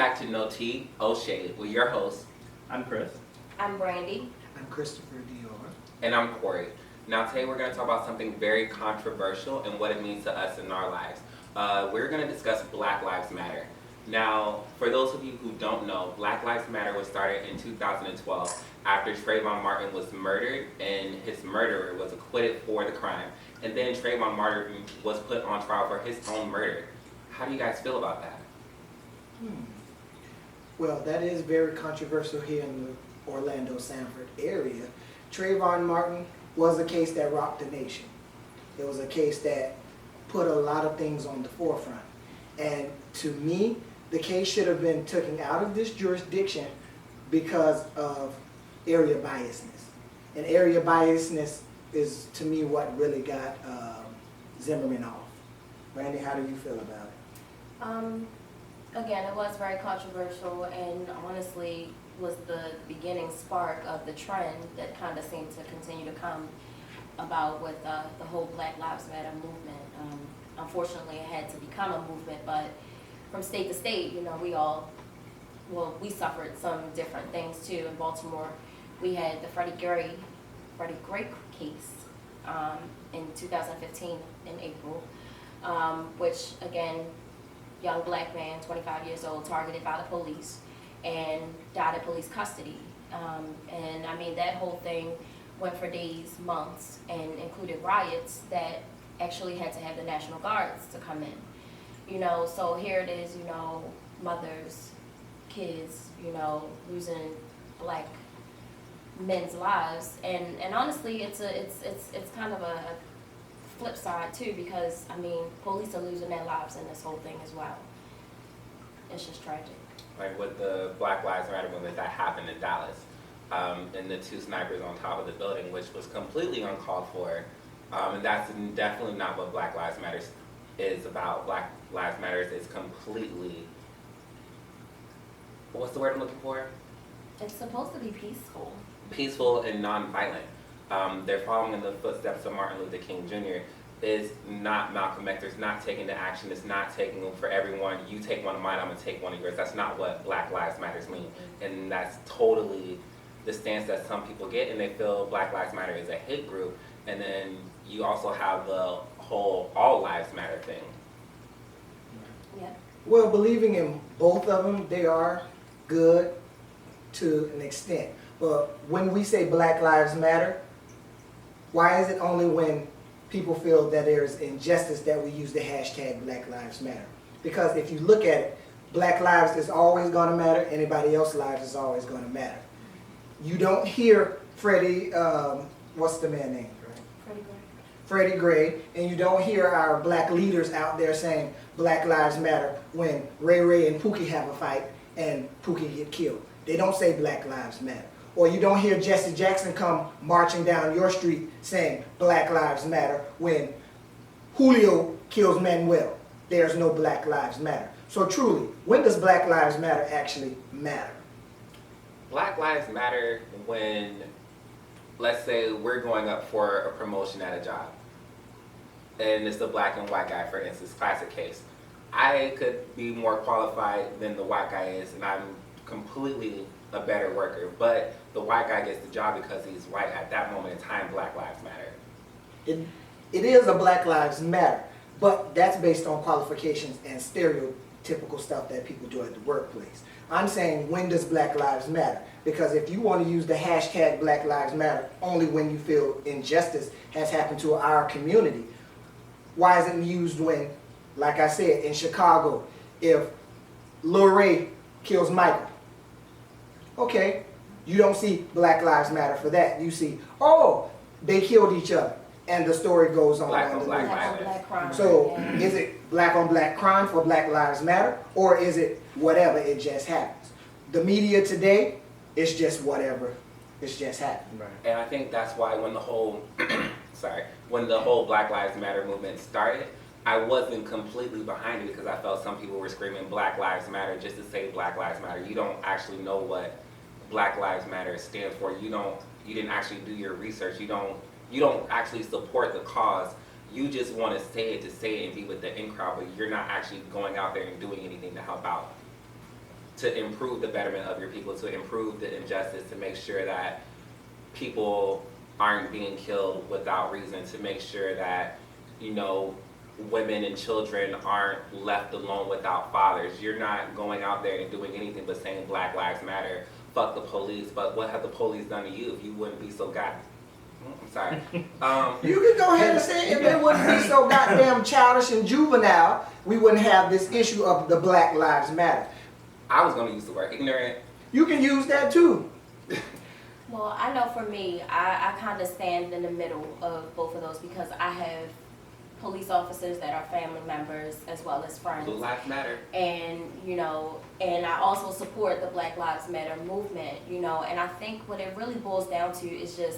back to No Tea, O'Shea with your host. I'm Chris. I'm Brandy. I'm Christopher Dior. And I'm Corey. Now today we're going to talk about something very controversial and what it means to us in our lives. We're going to discuss Black Lives Matter. Now, for those of you who don't know, Black Lives Matter was started in 2012 after Trayvon Martin was murdered and his murderer was acquitted for the crime. And then Trayvon Martin was put on trial for his own murder. How do you guys feel about that? Well, that is very controversial here in the Orlando, Sanford area. Trayvon Martin was a case that rocked the nation. It was a case that put a lot of things on the forefront. And to me, the case should have been taken out of this jurisdiction because of area biasness. And area biasness is, to me, what really got Zimmerman off. Randy, how do you feel about it? Again, it was very controversial and honestly was the beginning spark of the trend that kind of seemed to continue to come about with the whole Black Lives Matter movement. Unfortunately, it had to become a movement, but from state to state, you know, we suffered some different things too. In Baltimore, we had the Freddie Gray case in 2015 in April, which again, young black man, 25 years old, targeted by the police and died in police custody. And I mean, that whole thing went for days, months, and included riots that actually had to have the National Guards to come in. You know, so here it is, you know, mothers, kids, you know, losing black men's lives. And honestly, it's kind of a flip side too, because I mean, police are losing their lives in this whole thing as well. It's just tragic. Like with the Black Lives Matter movement that happened in Dallas, and the two snipers on top of the building, which was completely uncalled for. And that's definitely not what Black Lives Matter is about. Black Lives Matter is completely, what's the word I'm looking for? It's supposed to be peaceful. Peaceful and non-violent. They're following in the footsteps of Martin Luther King Jr. It's not Malcolm X. It's not taking the action. It's not taking them for everyone. You take one of mine, I'm going to take one of yours. That's not what Black Lives Matters mean. And that's totally the stance that some people get, and they feel Black Lives Matter is a hate group. And then you also have the whole All Lives Matter thing. Yeah. Well, believing in both of them, they are good to an extent. But when we say Black Lives Matter, why is it only when people feel that there's injustice that we use the hashtag Black Lives Matter? Because if you look at it, Black lives is always going to matter. Anybody else's lives is always going to matter. You don't hear Freddie, what's the man name? Freddie Gray, and you don't hear our black leaders out there saying Black Lives Matter when Ray and Pookie have a fight and Pookie get killed. They don't say Black Lives Matter. Or you don't hear Jesse Jackson come marching down your street saying Black Lives Matter when Julio kills Manuel. There's no Black Lives Matter. So truly, when does Black Lives Matter actually matter? Black Lives Matter when, let's say, we're going up for a promotion at a job. And it's the black and white guy, for instance, classic case. I could be more qualified than the white guy is, and I'm completely a better worker. But the white guy gets the job because he's white. At that moment in time, Black Lives Matter. It is a Black Lives Matter, but that's based on qualifications and stereotypical stuff that people do at the workplace. I'm saying, when does Black Lives Matter? Because if you want to use the hashtag Black Lives Matter only when you feel injustice has happened to our community, why isn't it used when, like I said, in Chicago, if Lil Ray kills Michael? Okay, you don't see Black Lives Matter for that. You see, oh, they killed each other, and the story goes on. Black on black Black on violence. black crime. So Yeah. is it black on black crime for Black Lives Matter, or is it whatever, it just happens? The media today, it's just whatever, it's just happening. Right. And I think that's why when the whole, when the whole Black Lives Matter movement started, I wasn't completely behind it because I felt some people were screaming Black Lives Matter just to say Black Lives Matter. You don't actually know what Black Lives Matter stands for. You didn't actually do your research. You don't actually support the cause. You just want to say it and be with the in crowd, but you're not actually going out there and doing anything to help out. to improve the betterment of your people, to improve the injustice, to make sure that people aren't being killed without reason, to make sure that, you know, women and children aren't left alone without fathers. You're not going out there and doing anything but saying Black Lives Matter, fuck the police, but what have the police done to you if you wouldn't be so I'm sorry. You can go ahead and say if they wouldn't be so goddamn childish and juvenile, we wouldn't have this issue of the Black Lives Matter. I was going to use the word ignorant. You can use that too. Well, I know for me, I kind of stand in the middle of both of those because I have police officers that are family members as well as friends. Blue Lives Matter. And, you know, and I also support the Black Lives Matter movement, you know, and I think what it really boils down to is just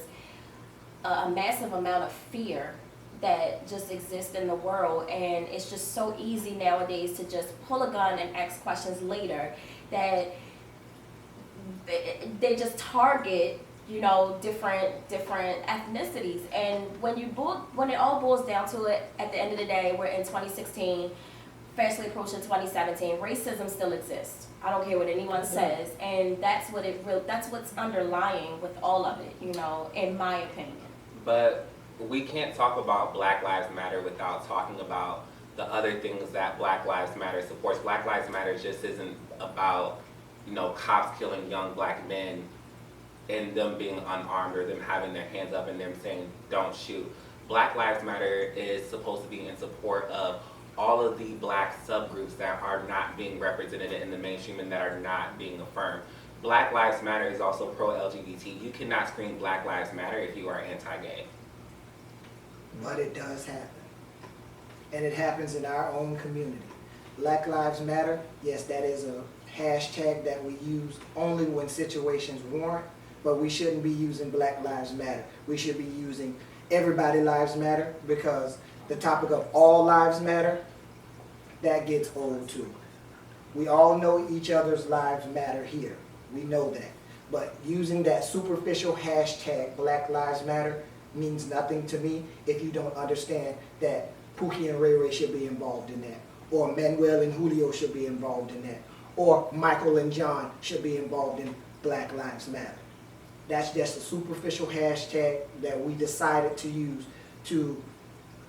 a massive amount of fear that just exists in the world, and it's just so easy nowadays to just pull a gun and ask questions later that they just target, you know, different ethnicities. And when it all boils down to it, at the end of the day, we're in 2016, fastly approaching 2017. Racism still exists. I don't care what anyone says, and that's what's underlying with all of it, you know, in my opinion. But we can't talk about Black Lives Matter without talking about the other things that Black Lives Matter supports. Black Lives Matter just isn't about, you know, cops killing young black men and them being unarmed or them having their hands up and them saying don't shoot. Black Lives Matter is supposed to be in support of all of the black subgroups that are not being represented in the mainstream and that are not being affirmed. Black Lives Matter is also pro-LGBT. You cannot scream Black Lives Matter if you are anti-gay. But it does happen. And it happens in our own community. Black Lives Matter, yes, that is a hashtag that we use only when situations warrant, but we shouldn't be using Black Lives Matter. We should be using Everybody Lives Matter, because the topic of all lives matter, that gets old too. We all know each other's lives matter here. We know that. But using that superficial hashtag Black Lives Matter means nothing to me if you don't understand that Pookie and Ray Ray should be involved in that, or Manuel and Julio should be involved in that, or Michael and John should be involved in Black Lives Matter. That's just a superficial hashtag that we decided to use to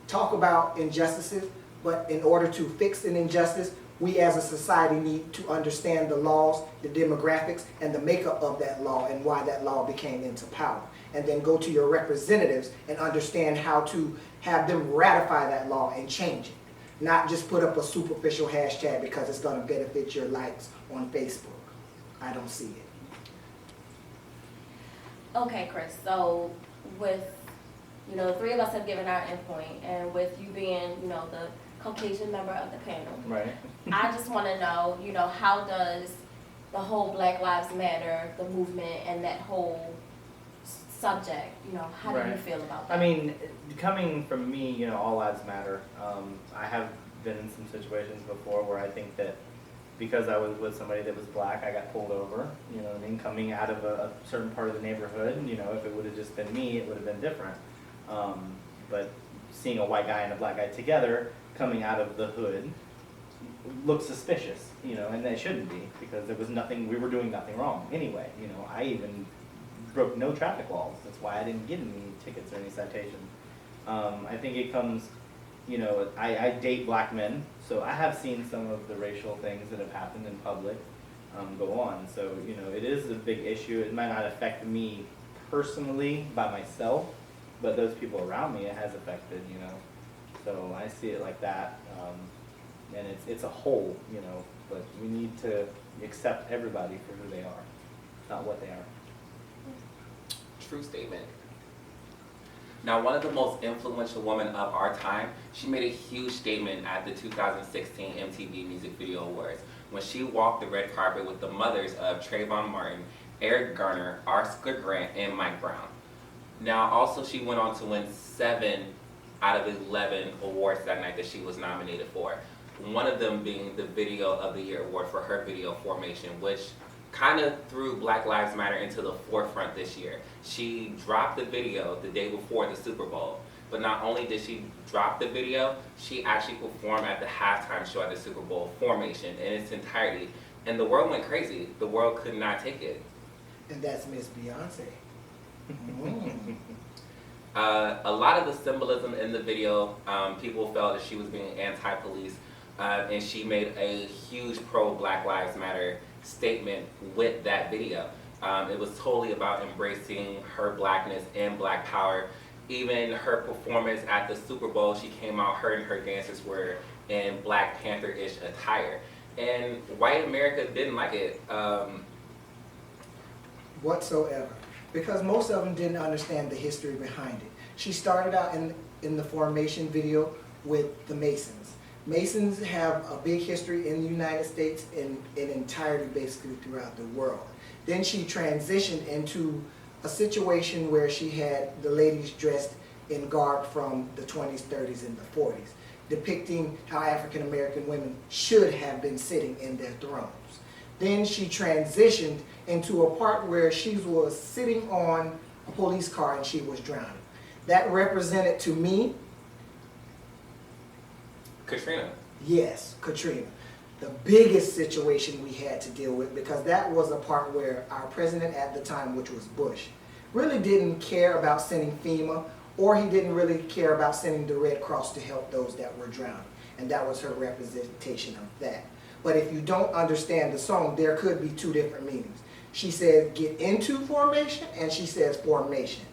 talk about injustices, but in order to fix an injustice, we as a society need to understand the laws, the demographics, and the makeup of that law and why that law became into power. And then go to your representatives and understand how to have them ratify that law and change it. Not just put up a superficial hashtag because it's going to benefit your likes on Facebook. I don't see it. Okay, Chris, so with, you know, the three of us have given our endpoint, and with you being, you know, the Caucasian member of the panel, Right. I just want to know, you know, how does the whole Black Lives Matter, the movement, and that whole subject, you know, how do you Right. feel about that? I mean, coming from me, you know, all lives matter. I have been in some situations before where I think that because I was with somebody that was black, I got pulled over, you know what I mean, coming out of a certain part of the neighborhood, you know, if it would have just been me, it would have been different. But seeing a white guy and a black guy together coming out of the hood looked suspicious, you know, and they shouldn't be, because there was nothing, we were doing nothing wrong anyway, you know. I even broke no traffic laws. That's why I didn't get any tickets or any citations. I think it comes, you know, I date black men, so I have seen some of the racial things that have happened in public go on. So, you know, it is a big issue. It might not affect me personally by myself, but those people around me it has affected, you know. So I see it like that, and it's a whole, you know, but we need to accept everybody for who they are, not what they are. True statement. Now, one of the most influential women of our time, she made a huge statement at the 2016 MTV Music Video Awards when she walked the red carpet with the mothers of Trayvon Martin, Eric Garner, Oscar Grant, and Mike Brown. Now, also she went on to win 7 out of 11 awards that night that she was nominated for. One of them being the Video of the Year award for her video Formation, which kind of threw Black Lives Matter into the forefront this year. She dropped the video the day before the Super Bowl, but not only did she drop the video, she actually performed at the halftime show at the Super Bowl, Formation, in its entirety. And the world went crazy. The world could not take it. And that's Miss Beyonce. Mm. A lot of the symbolism in the video, people felt that she was being anti-police, and she made a huge pro-Black Lives Matter statement with that video. It was totally about embracing her blackness and Black power. Even her performance at the Super Bowl, she came out, her and her dancers were in Black Panther-ish attire. And white America didn't like it. Whatsoever. Because most of them didn't understand the history behind it. She started out in the formation video with the Masons. Masons have a big history in the United States and in entirety basically throughout the world. Then she transitioned into a situation where she had the ladies dressed in garb from the 20s, 30s, and the 40s, depicting how African American women should have been sitting in their thrones. Then she transitioned into a part where she was sitting on a police car and she was drowning. That represented to me, Katrina. yes, Katrina. The biggest situation we had to deal with, because that was a part where our president at the time, which was Bush, really didn't care about sending FEMA, or he didn't really care about sending the Red Cross to help those that were drowning. And that was her representation of that. But if you don't understand the song, there could be two different meanings. She says get into formation, and she says formation.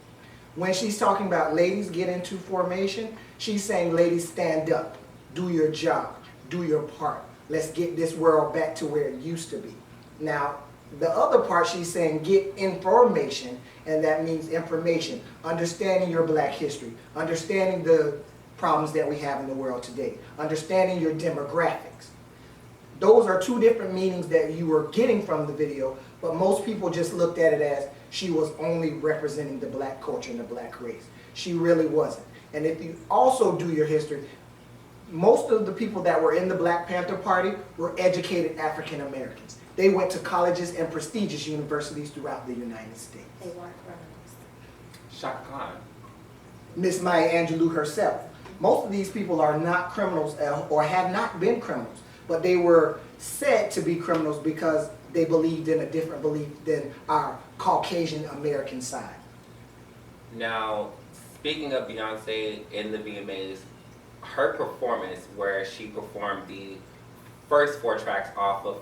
When she's talking about ladies get into formation, she's saying ladies stand up, do your job, do your part. Let's get this world back to where it used to be. Now, the other part she's saying get information, and that means information, understanding your Black history, understanding the problems that we have in the world today, understanding your demographics. Those are two different meanings that you were getting from the video, but most people just looked at it as she was only representing the Black culture and the Black race. She really wasn't. And if you also do your history, most of the people that were in the Black Panther Party were educated African Americans. They went to colleges and prestigious universities throughout the United States. They weren't criminals. Shaka Khan. Miss Maya Angelou herself. Most of these people are not criminals or have not been criminals, but they were said to be criminals because they believed in a different belief than our Caucasian American side. Now, speaking of Beyonce in the VMAs, her performance where she performed the first 4 tracks off of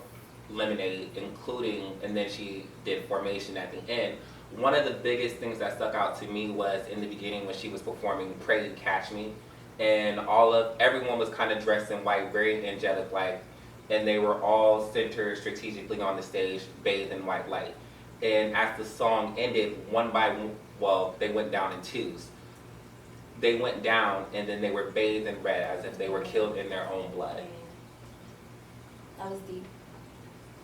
Lemonade, including, and then she did Formation at the end, one of the biggest things that stuck out to me was in the beginning when she was performing Pray Catch Me, and everyone was kind of dressed in white, very angelic like, and they were all centered strategically on the stage, bathed in white light. And as the song ended, one by one, well, they went down in twos. They went down and then they were bathed in red as if they were killed in their own blood. That was deep.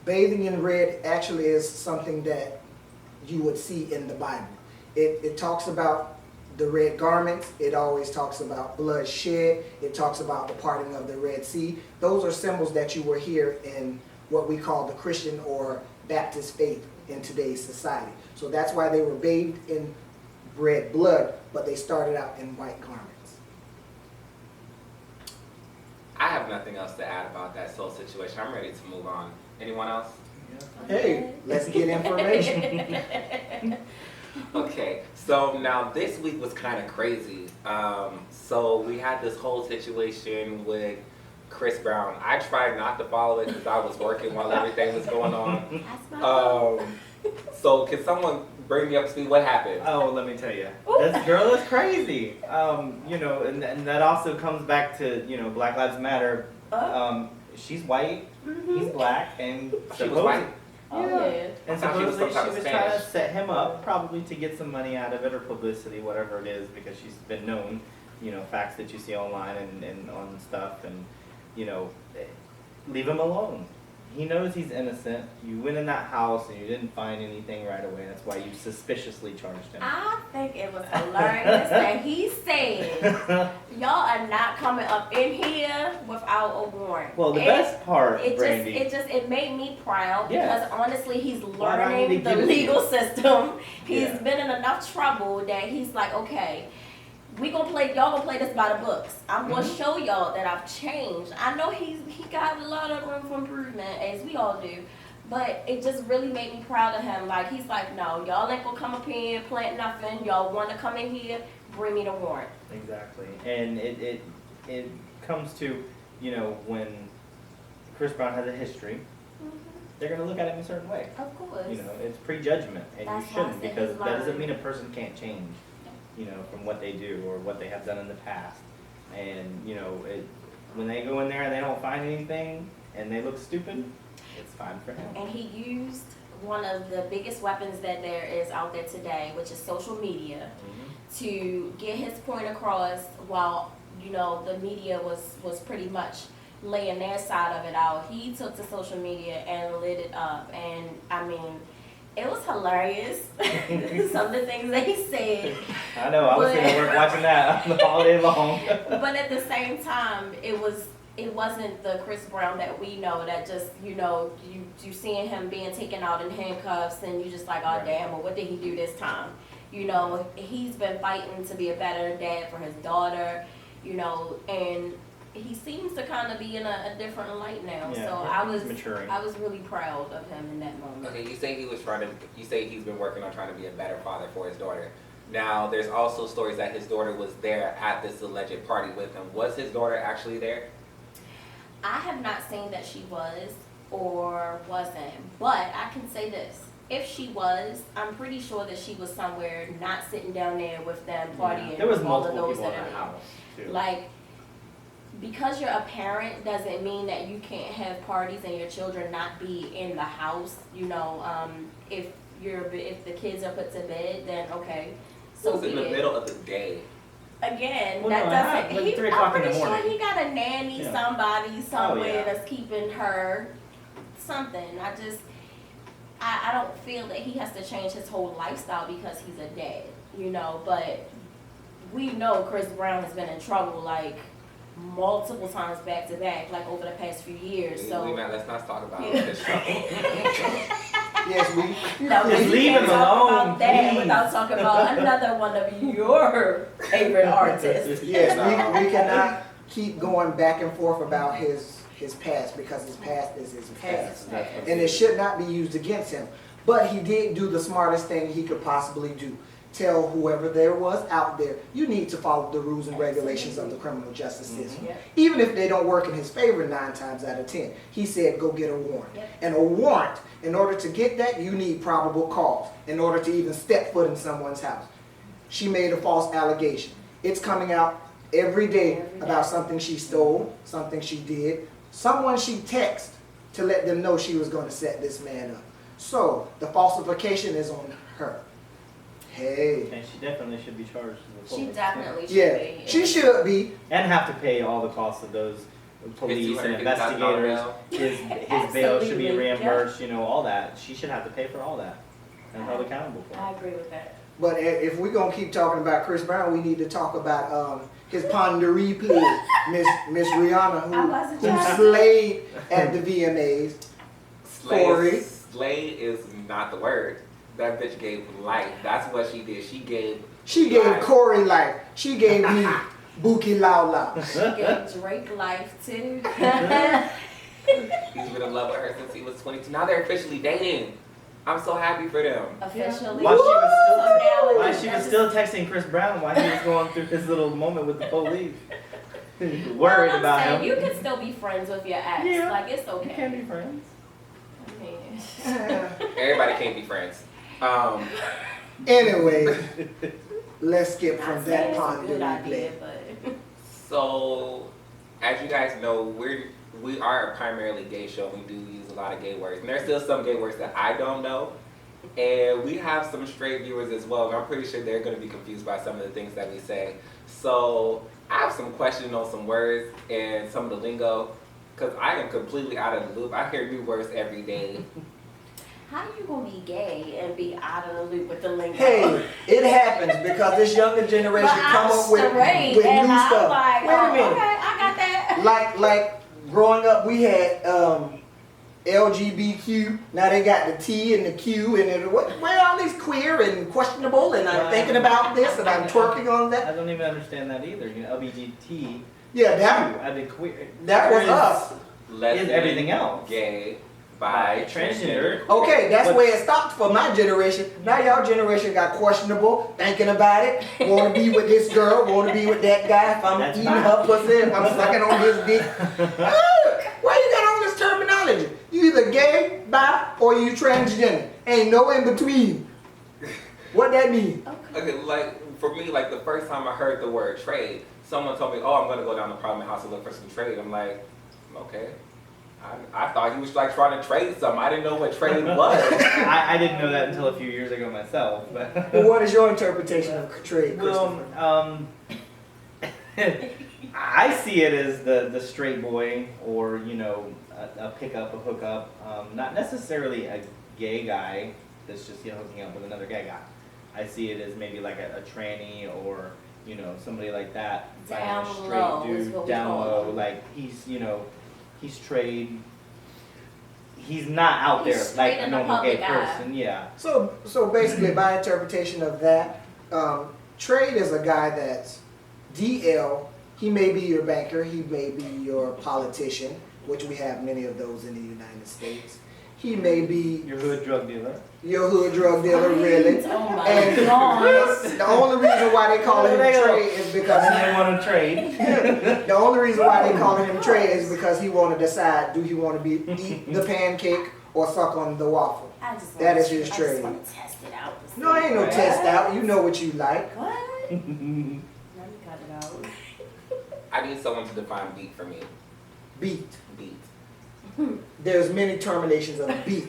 Bathing in red actually is something that you would see in the Bible. It talks about the red garments. It always talks about blood shed. It talks about the parting of the Red Sea. Those are symbols that you will hear in what we call the Christian or Baptist faith in today's society. So that's why they were bathed in red blood, but they started out in white garments. I have nothing else to add about that soul situation. I'm ready to move on. Anyone else? Hey, let's get information. Okay, so now this week was kind of crazy. So we had this whole situation with Chris Brown. I tried not to follow it because I was working while everything was going on. That's my fault. So can someone bring me up to speed? What happened? Oh, let me tell you, this girl is crazy. And that also comes back to, Black Lives Matter. She's white, he's Black, and She was white. Oh, yeah. And I thought she was supposedly some she type was of trying to Spanish. set him up, probably to get some money out of it or publicity, whatever it is, because she's been known, facts that you see online and on stuff, and leave him alone. He knows he's innocent. You went in that house and you didn't find anything right away. That's why you suspiciously charged him. I think it was hilarious that he said, y'all are not coming up in here without a warrant. Well, the best part, Brandy. It made me proud Yes. because honestly, he's Why do I need learning to the give it to legal you? system. He's Yeah. been in enough trouble that he's like, okay, y'all gonna play this by the books. I'm gonna Mm-hmm. show y'all that I've changed. I know he got a lot of room for improvement, as we all do. But it just really made me proud of him. Like, he's like, no, y'all ain't gonna come up here and plant nothing. Y'all wanna come in here, bring me the warrant. Exactly. And it comes to, you know, when Chris Brown has a history, they're gonna look at it in a certain way. Of course. You know, it's prejudgment, and That's you why I shouldn't, said because his that doesn't mind. mean a person can't change, you know, from what they do or what they have done in the past. And, you know, when they go in there and they don't find anything and they look stupid, it's fine for him. And he used one of the biggest weapons that there is out there today, which is social media, to get his point across while, you know, the media was pretty much laying their side of it out. He took to social media and lit it up. And I mean, it was hilarious. Some of the things that he said. I know, I was sitting at work watching that all day long. But at the same time, it wasn't the Chris Brown that we know, that just, you know, you seeing him being taken out in handcuffs and you just like, oh Right. damn, well, what did he do this time? You know, he's been fighting to be a better dad for his daughter, you know, and he seems to kind of be in a different light now. Yeah, So I he's was maturing. I was really proud of him in that moment. Okay, you say he's been working on trying to be a better father for his daughter. Now, there's also stories that his daughter was there at this alleged party with him. Was his daughter actually there? I have not seen that she was or wasn't, but I can say this. If she was, I'm pretty sure that she was somewhere not sitting down there with them partying. There was with all of multiple those people in that that are house, too. like, because you're a parent doesn't mean that you can't have parties and your children not be in the house. You know, if the kids are put to bed, then okay. It So was be in the it. middle of the day. Again, Well, that no, doesn't. like 3 o'clock I'm in the pretty morning. sure he got a nanny, Yeah. somebody somewhere yeah. that's keeping her something. I don't feel that he has to change his whole lifestyle because he's a dad, you know. But we know Chris Brown has been in trouble like multiple times back to back, like over the past few years. So Let's not talk about Yeah. this trouble. Yes, we. no, Just we leave can't him talk alone, about that please. without talking about another one of your favorite artists. Yes, we cannot keep going back and forth about his past, because his past is his past. And it should not be used against him. But he did do the smartest thing he could possibly do. Tell whoever there was out there, you need to follow the rules and regulations of the criminal justice system. Yep. Even if they don't work in his favor 9 times out of 10. He said go get a warrant. Yep. And a warrant, in order to get that, you need probable cause in order to even step foot in someone's house. She made a false allegation. It's coming out every day about something she stole, something she did, someone she texted to let them know she was going to set this man up. So the falsification is on her. Hey. And she definitely should be charged to the She police. definitely should Yeah, be. she should be. And have to pay all the costs of those police and $250,000 investigators. bail. His bail should be Absolutely, reimbursed, you know, all that. She should have to pay for all that and held accountable for I it. agree with that. But if we're going to keep talking about Chris Brown, we need to talk about his ponderie play, Miss Rihanna, I wasn't who trying to- slayed at the VMAs. Corey. Slay is not the word. That bitch gave life. That's what she did. She gave life. Corey life. She gave me Buki Lau Lau. She gave Drake life too. He's been in love with her since he was 22. Now they're officially dating. I'm so happy for them. Officially. While So she now was still texting Chris Brown while he was going through his little moment with the police. Worried I'm about saying, him. you can still be friends with your ex. Yeah. Like, it's okay. You can be friends. I mean, Everybody can't be friends. Anyway, let's skip not from saying that it's a good ponderie idea, play. but So, as you guys know, we are a primarily gay show. We do use a lot of gay words, and there's still some gay words that I don't know. And we have some straight viewers as well, and I'm pretty sure they're going to be confused by some of the things that we say. So, I have some questions on some words and some of the lingo, because I am completely out of the loop. I hear new words every day. how you gonna be gay and be out of the loop with the lingo? Hey, it happens because this younger generation But come I'm up with straight, new and I'm stuff. like, Wait a oh, minute. okay, I got that. Like growing up, we had LGBTQ. Now they got the T and the Q and where all these queer and questionable. And I'm thinking about this and I'm twerking on that. I don't even understand that either. You know, LGBT. Yeah, that I did queer. that was Queer us. Is everything else. Gay, bi, transgender. Okay, that's where it stopped for my generation. Now y'all generation got questionable, thinking about it, want to be with this girl, want to be with that guy. If I'm That's eating fine. her pussy, if I'm sucking on his dick. Why you got all this terminology? You either gay, bi, or you transgender. Ain't no in between. What that mean? Okay, like for me, like the first time I heard the word trade, someone told me, "Oh, I'm gonna go down to Parliament House and look for some trade." I'm like, okay. I thought he was like trying to trade something. I didn't know what trade was. I didn't know that until a few years ago myself. But Well, what is your interpretation of trade, Christopher? well, I see it as the straight boy, or you know, a pickup, a hookup. Not necessarily a gay guy that's just hooking up with another gay guy. I see it as maybe like a tranny, or you know, somebody like that. Down finding a low straight is dude what we down call low, them. like he's trade. He's not out He's there straight like a in the normal gay public eye. person. Yeah. So basically, my interpretation of that, trade is a guy that's DL. He may be your banker. He may be your politician, which we have many of those in the United States. He may be Your hood drug dealer. your hood drug dealer, really. Oh my And God. the only reason why they call him trade is because Because they want to trade. the only reason why they call him trade is because he want to decide, do he want to eat the pancake or suck on the waffle. I just That wanna- is his I trade. just want to test it out. to No, see. ain't no Right. test out. You know what you like. What? Now you got it out. I need someone to define beat for me. Beat. Beat. There's many terminations of beat.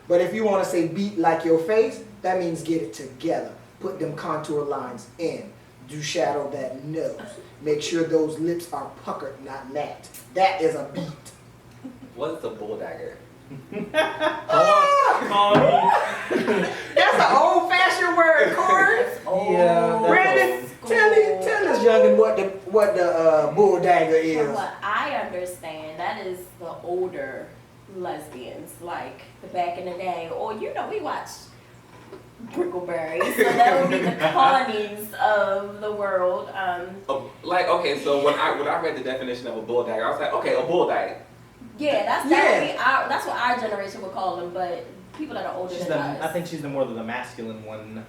But if you want to say beat like your face, that means get it together. Put them contour lines in. Do shadow that nose. Make sure those lips are puckered, not matte. That is a beat. What is a bull dagger? That's an old-fashioned word, Corey. Yeah, that's Brandon, old tell this youngin what the bull dagger From is. what I understand, that is the older lesbians, like the back in the day. Or you know, we watched Brickleberry, so that would be the Connies of the world. Like, okay, so when I read the definition of a bull dagger, I was like, okay, a bull dagger. Yeah, that would Yeah. be our, that's what our generation would call them. But people that are older She's than the, us, I think she's the more the masculine one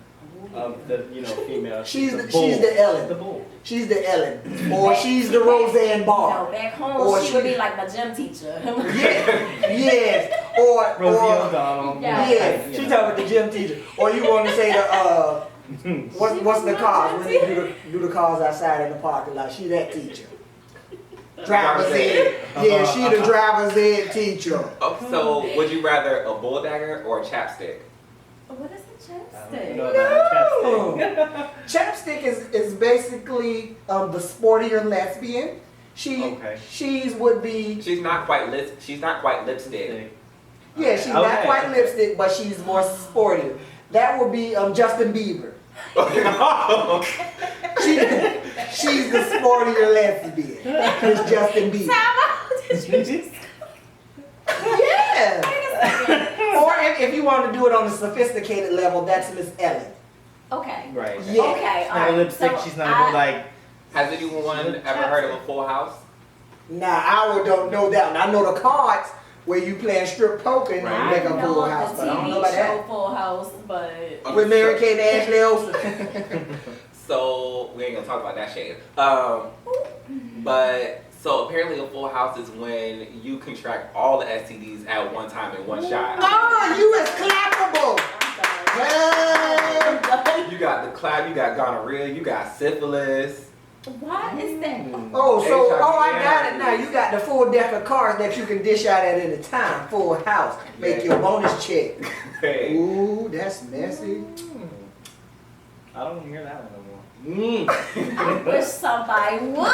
of the female. She's the the bull. Ellen. The bull. She's the Ellen. Or she's the Roseanne no, Barr. back home Or she she- would be like my gym teacher. Yeah, yes. Or Rosie O'Donnell. Yeah. yeah, you she know. talking about the gym teacher. Or you want to say the what's the cars when they do the cars outside in the parking lot? She that teacher. Driver's ed. Yeah, she the driver's ed teacher. Oh, so would you rather a bull dagger or a chapstick? What is a I don't chapstick? know about No. Chapstick is basically the sportier lesbian. Okay. She's would be She's not quite she's not quite lipstick. chapstick. yeah, she's not Okay. quite lipstick, but she's more sportive. That would be Justin Bieber. She's the sportier lesbian. It's Justin Bieber. Time out. Did you just Yeah. wait a second? Or if you want to do it on a sophisticated level, that's Miss Ellen. Okay. Right. Yeah. Okay. She's All not a right. lipstick. So She's not like. Has anyone ever heard of a full house? Now I don't know that one. I know the cards where you playing strip poker and you Right. make I a know full of house, the but I don't know TV about show that. Full House, but With Mary Kate and Ashley Olsen. So we ain't gonna talk about that shade. But so apparently a full house is when you contract all the STDs at one time in one shot. Oh, you is clappable. I'm done. You got the clap, you got gonorrhea, you got syphilis. Why is that? Oh, I got it now. You got the full deck of cards that you can dish out at any time. Full house. Make your bonus check. Hey. Ooh, that's messy. I don't want to hear that one no more. I wish somebody would.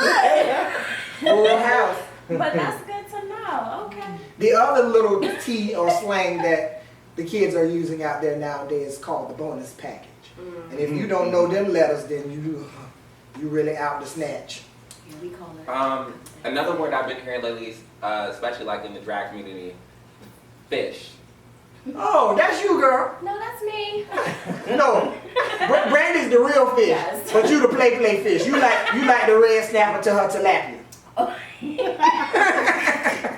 Full house. But that's good to know. Okay. The other little tea or slang that the kids are using out there nowadays is called the bonus package. And if you don't know them letters, then you really out to snatch. Yeah, we call it. Another word I've been hearing lately, especially like in the drag community, Fish. Oh, that's you, girl. No, that's me. No, Brandy's the real fish, Yes. but you the play fish. You like the red snapper to her tilapia.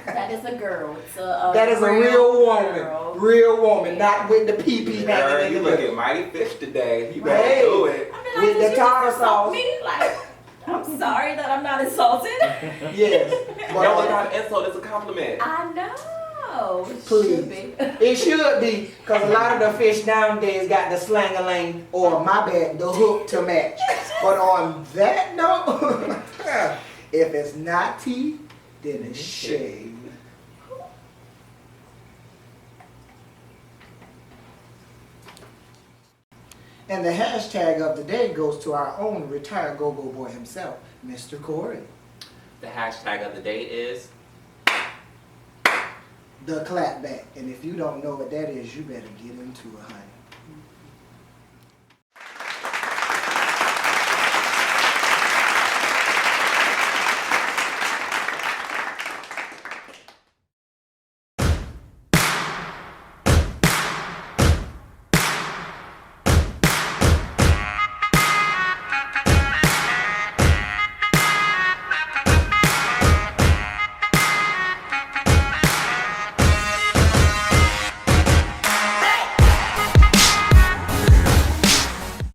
That is a girl. It's a That is a real girl. woman, not with the pee Girl, hanging in you the look middle. at mighty fish today. You better Hey. do it. I mean, With like, the did you tartar just insult sauce. me? Like, I'm sorry that I'm not insulted. Yes, but No, it's not an insult, it's a compliment. I know. Should please, be. it should be, because a lot of the fish nowadays got the slang-a-lang, or my bad, the hook to match. But on that note, if it's not teeth, then it's shave. And the hashtag of the day goes to our own retired go-go boy himself, Mr. Corey. The hashtag of the day is The clapback. And if you don't know what that is, you better get into it, honey.